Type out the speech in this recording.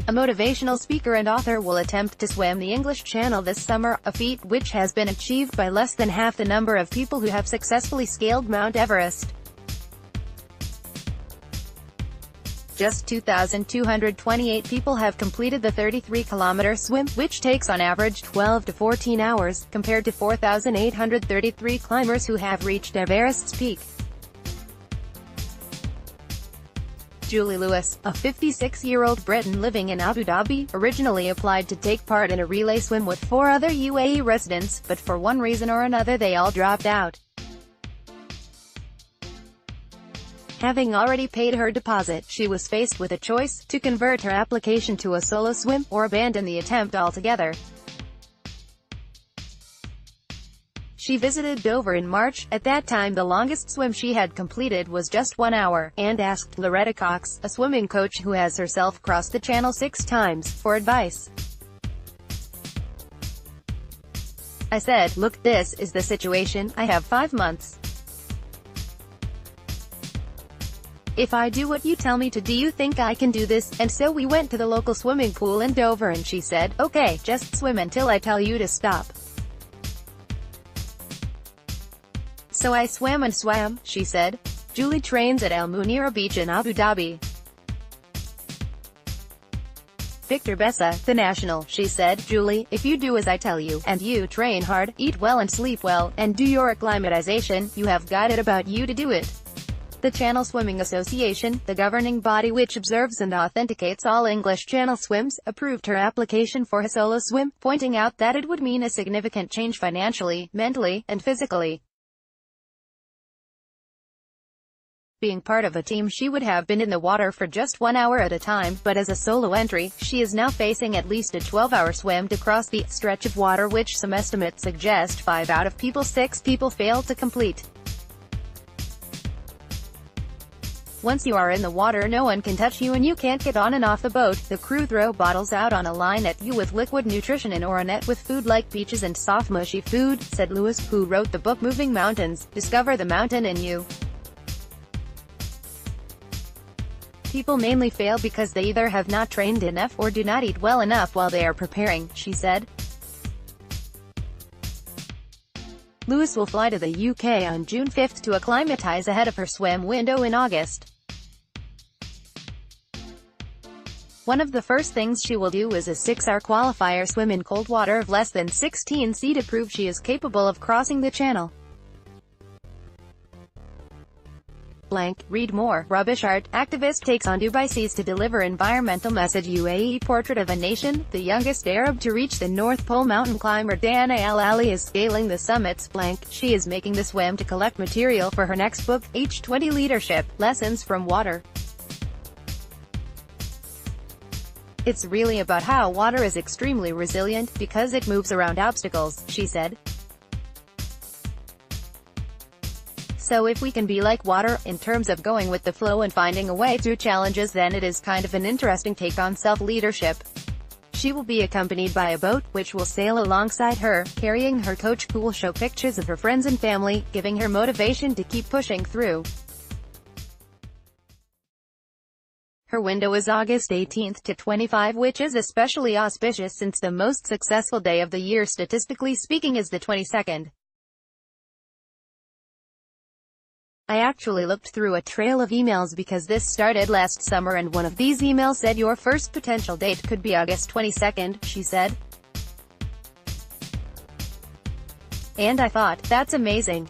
A motivational speaker and author will attempt to swim the English Channel this summer, a feat which has been achieved by less than half the number of people who have successfully scaled Mount Everest. Just 2,228 people have completed the 33-kilometer swim, which takes on average 12 to 14 hours, compared to 4,833 climbers who have reached Everest's peak. Julie Lewis, a 56-year-old Briton living in Abu Dhabi, originally applied to take part in a relay swim with 4 other UAE residents, but for one reason or another they all dropped out. Having already paid her deposit, she was faced with a choice, to convert her application to a solo swim, or abandon the attempt altogether. She visited Dover in March. At that time the longest swim she had completed was just 1 hour, and asked Loretta Cox, a swimming coach who has herself crossed the channel 6 times, for advice. "I said, look, this is the situation, I have 5 months. If I do what you tell me to, do you think I can do this? And so we went to the local swimming pool in Dover and she said, okay, just swim until I tell you to stop. So I swam and swam," she said. Julie trains at Al Munira Beach in Abu Dhabi. Victor Bessa, The National, she said, "Julie, if you do as I tell you, and you train hard, eat well and sleep well, and do your acclimatization, you have got it about you to do it." The Channel Swimming Association, the governing body which observes and authenticates all English Channel swims, approved her application for a solo swim, pointing out that it would mean a significant change financially, mentally, and physically. Being part of a team, she would have been in the water for just 1 hour at a time, but as a solo entry, she is now facing at least a 12-hour swim to cross the stretch of water which some estimates suggest 5 out of 6 people failed to complete. "Once you are in the water, no one can touch you and you can't get on and off the boat. The crew throw bottles out on a line at you with liquid nutrition in or a net with food like peaches and soft mushy food," said Lewis, who wrote the book Moving Mountains, Discover the Mountain in You. "People mainly fail because they either have not trained enough or do not eat well enough while they are preparing," she said. Lewis will fly to the UK on June 5 to acclimatize ahead of her swim window in August. One of the first things she will do is a 6-hour qualifier swim in cold water of less than 16 C to prove she is capable of crossing the channel. Read more. Rubbish art. Activist takes on Dubai seas to deliver environmental message. UAE portrait of a nation. The youngest Arab to reach the North Pole. Mountain climber Dana Al Ali is scaling the summits. She is making the swim to collect material for her next book, H20 Leadership, Lessons from Water. "It's really about how water is extremely resilient, because it moves around obstacles," she said. "So if we can be like water, in terms of going with the flow and finding a way through challenges, then it is kind of an interesting take on self-leadership." She will be accompanied by a boat, which will sail alongside her, carrying her coach, who will show pictures of her friends and family, giving her motivation to keep pushing through. Her window is August 18 to 25, which is especially auspicious since the most successful day of the year statistically speaking is the 22nd. "I actually looked through a trail of emails because this started last summer and one of these emails said your first potential date could be August 22nd, she said. "And I thought, that's amazing.